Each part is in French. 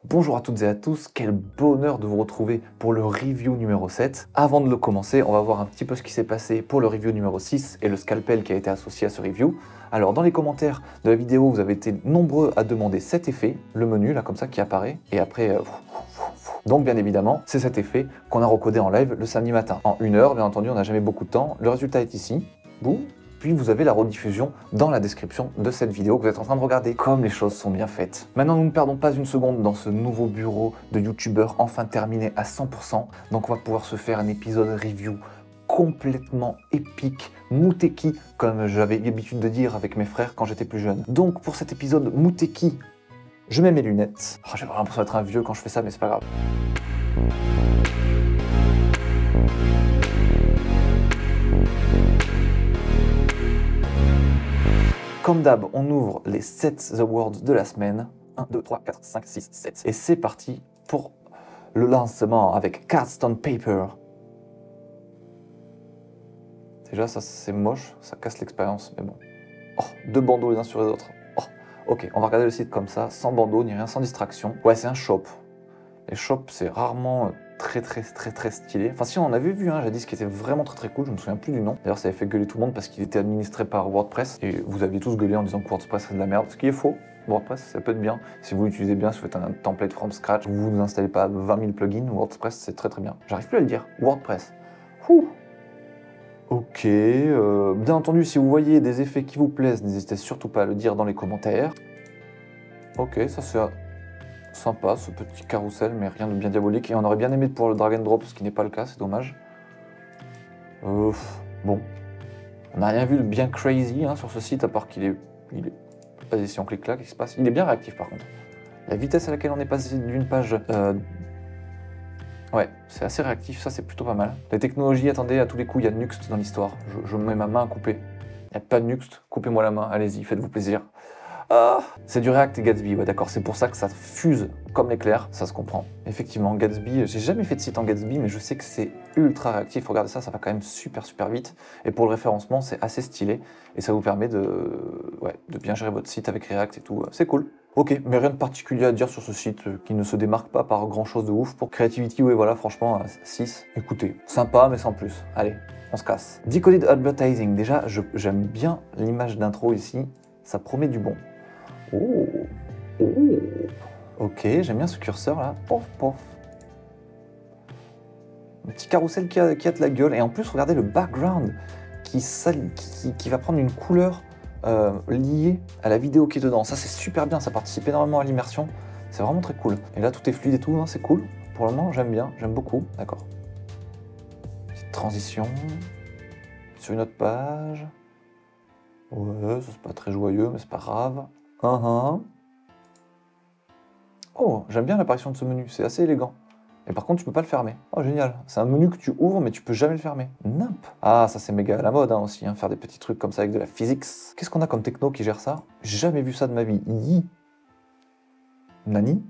Bonjour à toutes et à tous, quel bonheur de vous retrouver pour le review numéro 7. Avant de le commencer, on va voir un petit peu ce qui s'est passé pour le review numéro 6 et le scalpel qui a été associé à ce review. Alors dans les commentaires de la vidéo, vous avez été nombreux à demander cet effet, le menu là comme ça qui apparaît, et après... Donc bien évidemment, c'est cet effet qu'on a recodé en live le samedi matin. En 1 heure, bien entendu, on n'a jamais beaucoup de temps, le résultat est ici, boum. Puis vous avez la rediffusion dans la description de cette vidéo que vous êtes en train de regarder. Comme les choses sont bien faites. Maintenant, nous ne perdons pas une seconde dans ce nouveau bureau de youtubeur enfin terminé à 100%. Donc on va pouvoir se faire un épisode review complètement épique, Mouteki, comme j'avais l'habitude de dire avec mes frères quand j'étais plus jeune. Donc pour cet épisode Mouteki, je mets mes lunettes. Oh, j'ai vraiment l'impression d'être un vieux quand je fais ça, mais c'est pas grave. Comme d'hab, on ouvre les 7 awards de la semaine. 1, 2, 3, 4, 5, 6, 7. Et c'est parti pour le lancement avec Cardstone Paper. Déjà, ça c'est moche, ça casse l'expérience, mais bon. Oh, 2 bandeaux les uns sur les autres. Oh, ok, on va regarder le site comme ça, sans bandeau ni rien, sans distraction. Ouais, c'est un shop. Les shops, c'est rarement très stylé. Enfin, si on en avait vu un jadis qui était vraiment très cool, je me souviens plus du nom. D'ailleurs, ça avait fait gueuler tout le monde parce qu'il était administré par WordPress. Et vous aviez tous gueulé en disant que WordPress c'est de la merde, ce qui est faux. WordPress, ça peut être bien. Si vous l'utilisez bien, si vous faites un template from scratch, vous n'installez pas 20 000 plugins, WordPress, c'est très bien. J'arrive plus à le dire. WordPress. Ouh. Ok. Bien entendu, si vous voyez des effets qui vous plaisent, n'hésitez surtout pas à le dire dans les commentaires. Ok, ça c'est... sympa ce petit carrousel, mais rien de bien diabolique. Et on aurait bien aimé pouvoir le drag and drop, ce qui n'est pas le cas, c'est dommage. Bon. On n'a rien vu de bien crazy hein, sur ce site, à part qu'il est... Vas-y, si on clique là, qu'est-ce qui se passe? Il est bien réactif par contre. La vitesse à laquelle on est passé d'une page... Ouais, c'est assez réactif, ça c'est plutôt pas mal. Les technologies, attendez, à tous les coups, il y a Nuxt dans l'histoire. Je mets ma main à couper. Il n'y a pas de Nuxt, coupez-moi la main, allez-y, faites-vous plaisir. Ah, c'est du React et Gatsby, ouais d'accord, c'est pour ça que ça fuse comme l'éclair, ça se comprend. Effectivement, Gatsby, j'ai jamais fait de site en Gatsby, mais je sais que c'est ultra réactif, regardez ça, ça va quand même super vite. Et pour le référencement, c'est assez stylé, et ça vous permet de bien gérer votre site avec React et tout, c'est cool. Ok, mais rien de particulier à dire sur ce site qui ne se démarque pas par grand chose de ouf. Pour Creativity, ouais voilà, franchement, 6. Écoutez, sympa, mais sans plus. Allez, on se casse. Decoded Advertising, déjà, j'aime bien l'image d'intro ici, ça promet du bon. Oh, ok, j'aime bien ce curseur là. Pof. Un petit carrousel qui a de la gueule. Et en plus, regardez le background qui va prendre une couleur liée à la vidéo qui est dedans. Ça, c'est super bien. Ça participe énormément à l'immersion. C'est vraiment très cool. Et là, tout est fluide et tout. C'est cool. Pour le moment, j'aime bien. J'aime beaucoup. D'accord. Petite transition sur une autre page. Ouais, ça c'est pas très joyeux, mais c'est pas grave. Oh, j'aime bien l'apparition de ce menu, c'est assez élégant. Et par contre, tu peux pas le fermer. Oh, génial. C'est un menu que tu ouvres, mais tu peux jamais le fermer. Nimp. Ah, ça c'est méga à la mode aussi, hein, faire des petits trucs comme ça avec de la physics. Qu'est-ce qu'on a comme techno qui gère ça? J'ai jamais vu ça de ma vie. Yi. Nani?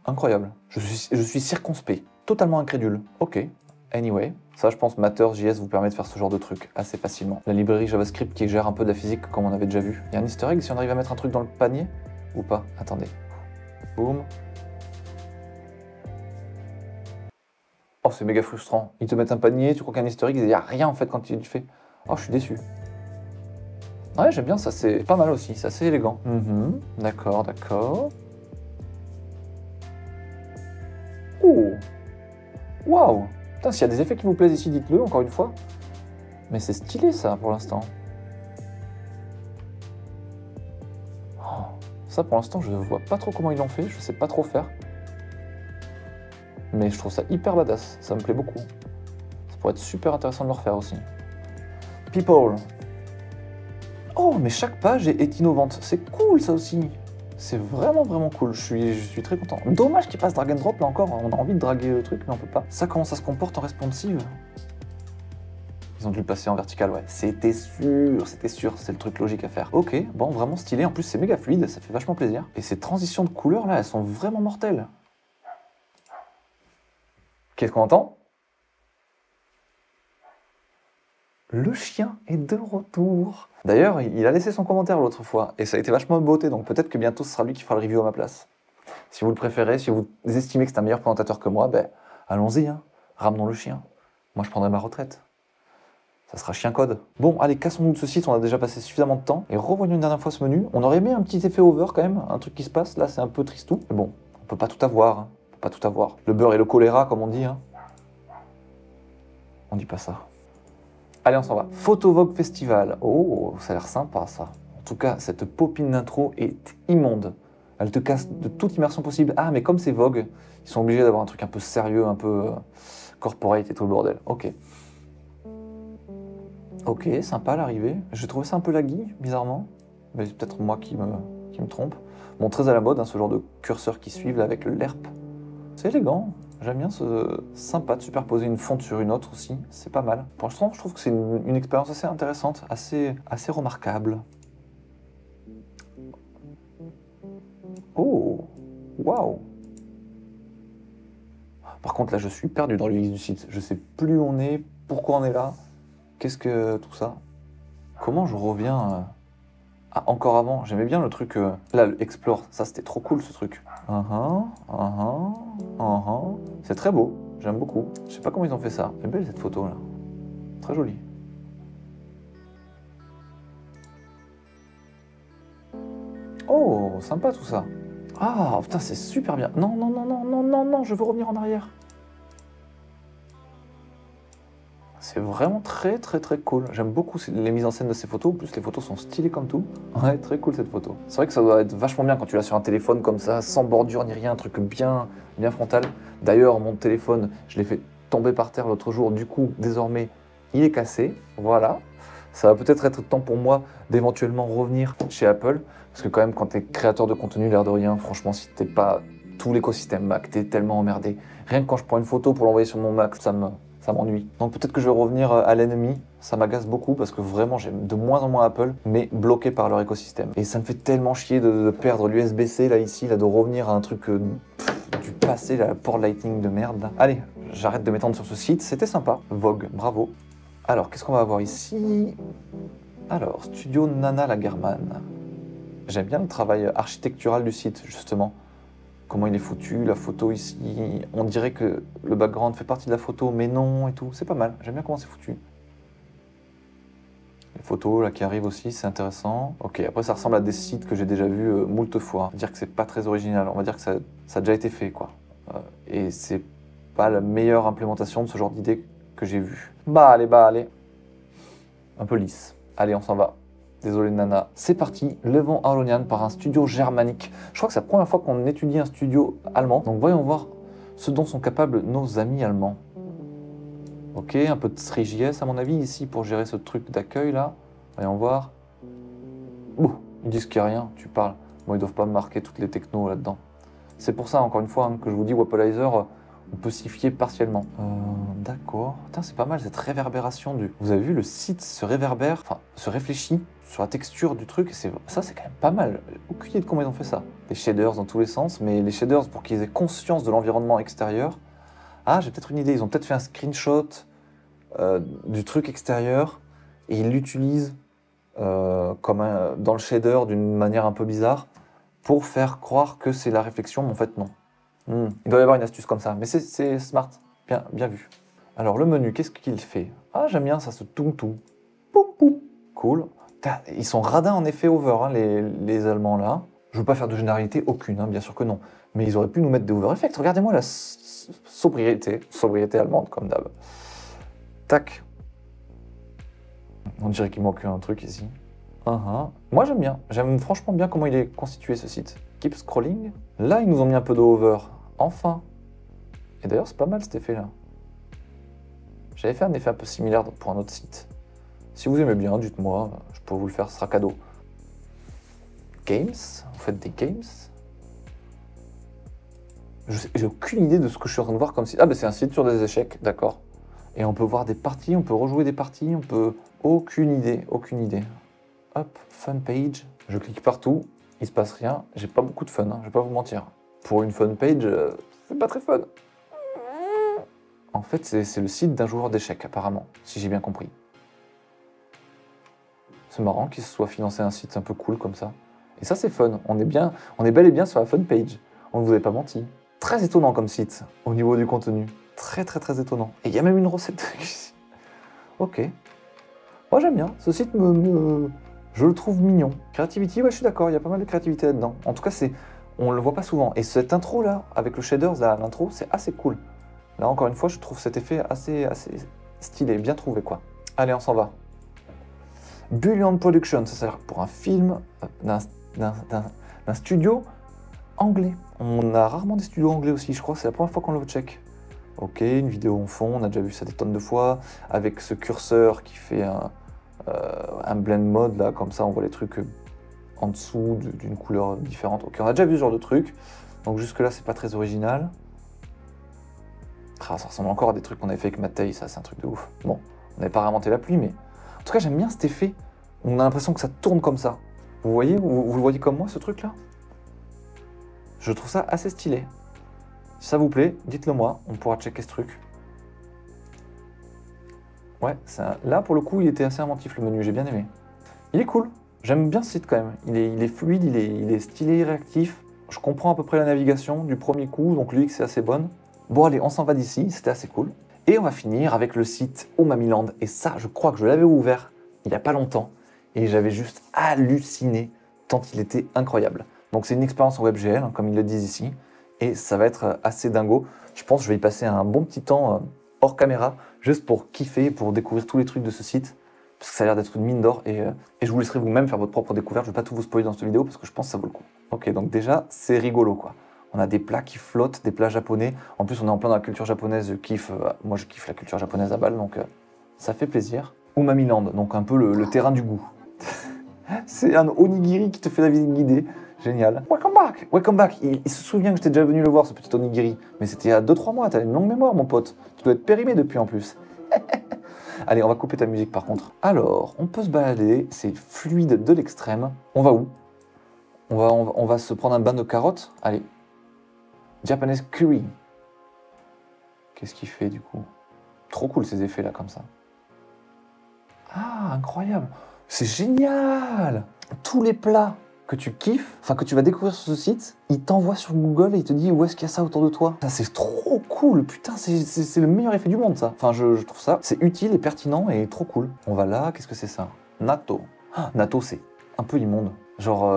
Incroyable. Je suis circonspect. Totalement incrédule. Ok. Anyway. Ça, je pense, Matter.js vous permet de faire ce genre de truc assez facilement. La librairie JavaScript qui gère un peu de la physique, comme on avait déjà vu. Il y a un easter egg si on arrive à mettre un truc dans le panier? Ou pas? Attendez. Boum. Oh, c'est méga frustrant. Ils te mettent un panier, tu crois qu'il y a un historique, il n'y a rien en fait quand tu le fais. Oh, je suis déçu. Ouais, j'aime bien ça, c'est pas mal aussi, c'est assez élégant. D'accord. Oh. Waouh. Putain, s'il y a des effets qui vous plaisent ici, dites-le, encore une fois. Mais c'est stylé ça, pour l'instant. Oh. Ça, pour l'instant, je vois pas trop comment ils l'ont fait, je sais pas trop faire. Mais je trouve ça hyper badass, ça me plaît beaucoup. Ça pourrait être super intéressant de le refaire aussi. People. Oh, mais chaque page est innovante. C'est cool ça aussi. C'est vraiment cool. Je suis très content. Dommage qu'il passe drag and drop là encore. On a envie de draguer le truc, mais on peut pas. Ça, comment ça se comporte en responsive? Ils ont dû le passer en vertical, ouais. C'était sûr. C'est le truc logique à faire. Ok, bon, vraiment stylé. En plus, c'est méga fluide, ça fait vachement plaisir. Et ces transitions de couleurs là, elles sont vraiment mortelles. Qu'est-ce qu'on entend? Le chien est de retour. D'ailleurs, il a laissé son commentaire l'autre fois, et ça a été vachement beauté, donc peut-être que bientôt ce sera lui qui fera le review à ma place. Si vous le préférez, si vous estimez que c'est un meilleur présentateur que moi, ben, allons-y, hein. Ramenons le chien. Moi, je prendrai ma retraite. Ça sera chien code. Bon, allez, cassons-nous de ce site, on a déjà passé suffisamment de temps. Et revoyons une dernière fois ce menu. On aurait aimé un petit effet over quand même, un truc qui se passe. Là, c'est un peu tristou. Mais bon, on peut pas tout avoir. Hein. On peut pas tout avoir. Le beurre et le choléra, comme on dit. Hein. On dit pas ça. Allez, on s'en va. Photo Vogue Festival. Oh, ça a l'air sympa, ça. En tout cas, cette popine d'intro est immonde. Elle te casse de toute immersion possible. Ah, mais comme c'est Vogue, ils sont obligés d'avoir un truc un peu sérieux, un peu corporate et tout le bordel. Ok. Ok, sympa l'arrivée. J'ai trouvé ça un peu laggy, bizarrement. Mais c'est peut-être moi qui me trompe. Bon, très à la mode, hein, ce genre de curseur qui suivent là, avec l'ERP. C'est élégant. J'aime bien ce sympa de superposer une fonte sur une autre aussi. C'est pas mal. Pour l'instant, je trouve que c'est une expérience assez intéressante, assez remarquable. Oh, waouh. Par contre, là, je suis perdu dans l'UX du site. Je sais plus où on est, pourquoi on est là. Qu'est-ce que tout ça? Comment je reviens à encore avant? J'aimais bien le truc... Là, le Explore, ça c'était trop cool ce truc. C'est très beau, j'aime beaucoup. Je sais pas comment ils ont fait ça. Elle est belle cette photo là. Très jolie. Oh, sympa tout ça. Ah, putain, c'est super bien. Non, non, non, non, non, non, non, je veux revenir en arrière. C'est vraiment très très très cool. J'aime beaucoup les mises en scène de ces photos. En plus, les photos sont stylées comme tout. Ouais, très cool cette photo. C'est vrai que ça doit être vachement bien quand tu l'as sur un téléphone comme ça, sans bordure ni rien, un truc bien frontal. D'ailleurs, mon téléphone, je l'ai fait tomber par terre l'autre jour. Du coup, désormais, il est cassé. Voilà. Ça va peut-être être temps pour moi d'éventuellement revenir chez Apple. Parce que quand même, quand tu es créateur de contenu, l'air de rien, franchement, si t'es pas tout l'écosystème Mac, t'es tellement emmerdé. Rien que quand je prends une photo pour l'envoyer sur mon Mac, ça m'ennuie. Donc peut-être que je vais revenir à l'ennemi, ça m'agace beaucoup parce que vraiment j'aime de moins en moins Apple, mais bloqué par leur écosystème. Et ça me fait tellement chier de perdre l'USB-C là ici, là, de revenir à un truc du passé, la port Lightning de merde. Là. Allez, j'arrête de m'étendre sur ce site, c'était sympa. Vogue, bravo. Alors, qu'est-ce qu'on va avoir ici? Alors, Studio Nana Lagerman. J'aime bien le travail architectural du site, justement. Comment il est foutu, la photo ici, on dirait que le background fait partie de la photo, mais non et tout, c'est pas mal, j'aime bien comment c'est foutu. Les photos là qui arrivent aussi, c'est intéressant. Ok, après ça ressemble à des sites que j'ai déjà vus moult fois. On va dire que c'est pas très original, on va dire que ça a déjà été fait quoi. Et c'est pas la meilleure implémentation de ce genre d'idée que j'ai vue. Bah allez. Un peu lisse. Allez, on s'en va. Désolé Nana. C'est parti, Levant Arlonian par un studio germanique. Je crois que c'est la première fois qu'on étudie un studio allemand. Donc voyons voir ce dont sont capables nos amis allemands. Ok, un peu de Three.js à mon avis ici pour gérer ce truc d'accueil là. Voyons voir. Ouh, ils disent qu'il n'y a rien, tu parles. Bon, ils doivent pas marquer toutes les technos là-dedans. C'est pour ça, encore une fois, hein, que je vous dis, Wapolizer, on peut s'y fier partiellement. D'accord. Putain, c'est pas mal cette réverbération du... Vous avez vu, le site se réverbère, enfin, se réfléchit sur la texture du truc. Ça, c'est quand même pas mal. Aucune idée de comment ils ont fait ça. Des shaders dans tous les sens, mais les shaders pour qu'ils aient conscience de l'environnement extérieur. Ah, j'ai peut-être une idée. Ils ont peut-être fait un screenshot du truc extérieur et ils l'utilisent comme dans le shader d'une manière un peu bizarre pour faire croire que c'est la réflexion, mais en fait, non. Il doit y avoir une astuce comme ça, mais c'est smart, bien vu. Alors le menu, qu'est-ce qu'il fait? Ah, j'aime bien ça, ce toum-toum. Poum poum. Cool. Ils sont radins en effet over, hein, les Allemands là. Je veux pas faire de généralité, aucune, hein, bien sûr que non. Mais ils auraient pu nous mettre des over effects. Regardez-moi la sobriété allemande comme d'hab. Tac. On dirait qu'il manque un truc ici. Moi j'aime bien, j'aime franchement bien comment il est constitué ce site. Keep scrolling. Là ils nous ont mis un peu de over. Enfin. Et d'ailleurs c'est pas mal cet effet là. J'avais fait un effet un peu similaire pour un autre site. Si vous aimez bien, dites-moi, je peux vous le faire, ce sera cadeau. Games, vous faites des games. J'ai aucune idée de ce que je suis en train de voir comme site. Ah bah c'est un site sur des échecs, d'accord. Et on peut voir des parties, on peut rejouer des parties, on peut... Aucune idée. Hop, fun page. Je clique partout, il se passe rien. J'ai pas beaucoup de fun, hein, je vais pas vous mentir. Pour une fun page, c'est pas très fun. En fait, c'est le site d'un joueur d'échecs, apparemment, si j'ai bien compris. C'est marrant qu'il se soit financé un site un peu cool comme ça. Et ça, c'est fun. On est bel et bien sur la fun page. On ne vous avait pas menti. Très étonnant comme site, au niveau du contenu. Très étonnant. Et il y a même une recette de cuisine. Ok. Moi j'aime bien. Ce site je le trouve mignon. Creativity, ouais, je suis d'accord, il y a pas mal de créativité là-dedans. En tout cas, on le voit pas souvent. Et cette intro là, avec le shaders là, l'intro, c'est assez cool. Là, encore une fois, je trouve cet effet assez stylé, bien trouvé quoi. Allez, on s'en va. Bullion Production, ça sert pour un film d'un studio anglais. On a rarement des studios anglais aussi, je crois que c'est la première fois qu'on le check. Ok, une vidéo en fond, on a déjà vu ça des tonnes de fois, avec ce curseur qui fait un blend mode, là, comme ça on voit les trucs en dessous d'une couleur différente. Ok, on a déjà vu ce genre de truc, donc jusque là c'est pas très original. Ah, ça ressemble encore à des trucs qu'on avait fait avec Mattei, ça c'est un truc de ouf. Bon, on n'avait pas réinventé la pluie, mais en tout cas j'aime bien cet effet, on a l'impression que ça tourne comme ça. Vous voyez, vous le voyez comme moi ce truc là? Je trouve ça assez stylé. Si ça vous plaît, dites-le moi, on pourra checker ce truc. Ouais, là pour le coup il était assez inventif le menu, j'ai bien aimé. Il est cool, j'aime bien ce site quand même. Il est fluide, il est stylé, réactif. Je comprends à peu près la navigation du premier coup, donc l'UX est assez bonne. Bon allez, on s'en va d'ici, c'était assez cool. Et on va finir avec le site Umamiland. Et ça, je crois que je l'avais ouvert il n'y a pas longtemps. Et j'avais juste halluciné tant il était incroyable. Donc c'est une expérience en WebGL, hein, comme ils le disent ici. Et ça va être assez dingo. Je pense que je vais y passer un bon petit temps hors caméra, juste pour kiffer, pour découvrir tous les trucs de ce site. Parce que ça a l'air d'être une mine d'or. Et je vous laisserai vous-même faire votre propre découverte. Je ne vais pas tout vous spoiler dans cette vidéo, parce que je pense que ça vaut le coup. Ok, donc déjà, c'est rigolo quoi. On a des plats qui flottent, des plats japonais. En plus, on est en plein dans la culture japonaise. Moi, je kiffe la culture japonaise à balle, donc ça fait plaisir. Umamiland, donc un peu le terrain du goût. C'est un onigiri qui te fait la visite guidée. Génial. Welcome back. Welcome back. Il se souvient que j'étais déjà venu le voir, ce petit onigiri. Mais c'était il y a 2-3 mois. T'as une longue mémoire, mon pote. Tu dois être périmé depuis en plus. Allez, on va couper ta musique par contre. Alors, on peut se balader. C'est fluide de l'extrême. On va où? On va se prendre un bain de carottes. Allez. Japanese curry. Qu'est-ce qu'il fait du coup? Trop cool ces effets là comme ça. Ah, incroyable. C'est génial. Tous les plats que tu kiffes, enfin que tu vas découvrir sur ce site, il t'envoie sur Google et il te dit où est-ce qu'il y a ça autour de toi. Ça c'est trop cool, putain, c'est le meilleur effet du monde ça. Enfin je trouve ça, c'est utile et pertinent et trop cool. On va là, qu'est-ce que c'est ça? Natto. Ah, natto c'est un peu immonde. Genre,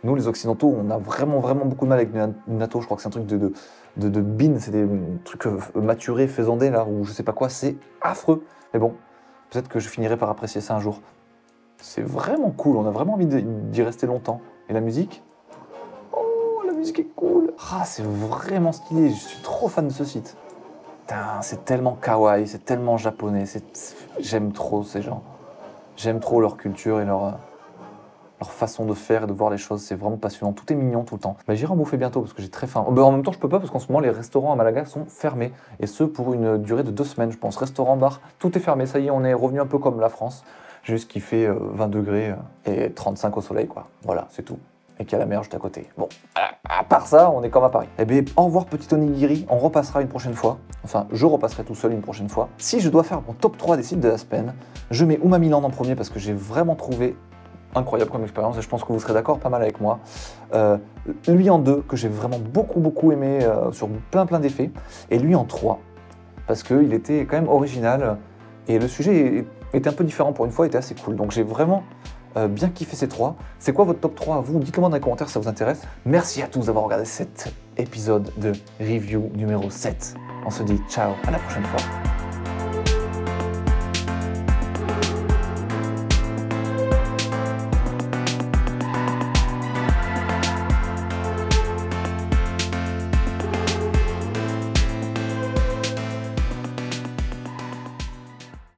nous les occidentaux, on a vraiment beaucoup de mal avec le natto, je crois que c'est un truc de bean, c'est des trucs maturés, faisandés là, ou je sais pas quoi, c'est affreux. Mais bon, peut-être que je finirai par apprécier ça un jour. C'est vraiment cool, on a vraiment envie d'y rester longtemps. Et la musique? Oh, la musique est cool. Ah, c'est vraiment stylé, je suis trop fan de ce site. Putain, c'est tellement kawaii, c'est tellement japonais, j'aime trop ces gens. J'aime trop leur culture et leur façon de faire et de voir les choses, c'est vraiment passionnant. Tout est mignon tout le temps. Bah, j'irai en bouffer bientôt parce que j'ai très faim. En même temps, je peux pas parce qu'en ce moment, les restaurants à Malaga sont fermés. Et ce, pour une durée de 2 semaines, je pense. Restaurant, bar, tout est fermé. Ça y est, on est revenu un peu comme la France. Juste qu'il fait 20 degrés et 35 au soleil, quoi. Voilà, c'est tout. Et qu'il y a la mer juste à côté. Bon, à part ça, on est comme à Paris. Eh bien, au revoir petit onigiri, on repassera une prochaine fois. Enfin, je repasserai tout seul une prochaine fois. Si je dois faire mon top 3 des sites de la semaine, je mets Umamiland en premier parce que j'ai vraiment trouvé incroyable comme expérience et je pense que vous serez d'accord pas mal avec moi. Lui en 2, que j'ai vraiment beaucoup aimé sur plein d'effets. Et lui en 3, parce qu'il était quand même original et le sujet était un peu différent pour une fois, était assez cool. Donc j'ai vraiment bien kiffé ces 3. C'est quoi votre top 3 à vous? Dites-le moi dans les commentaires si ça vous intéresse. Merci à tous d'avoir regardé cet épisode de review numéro 7. On se dit ciao, à la prochaine fois.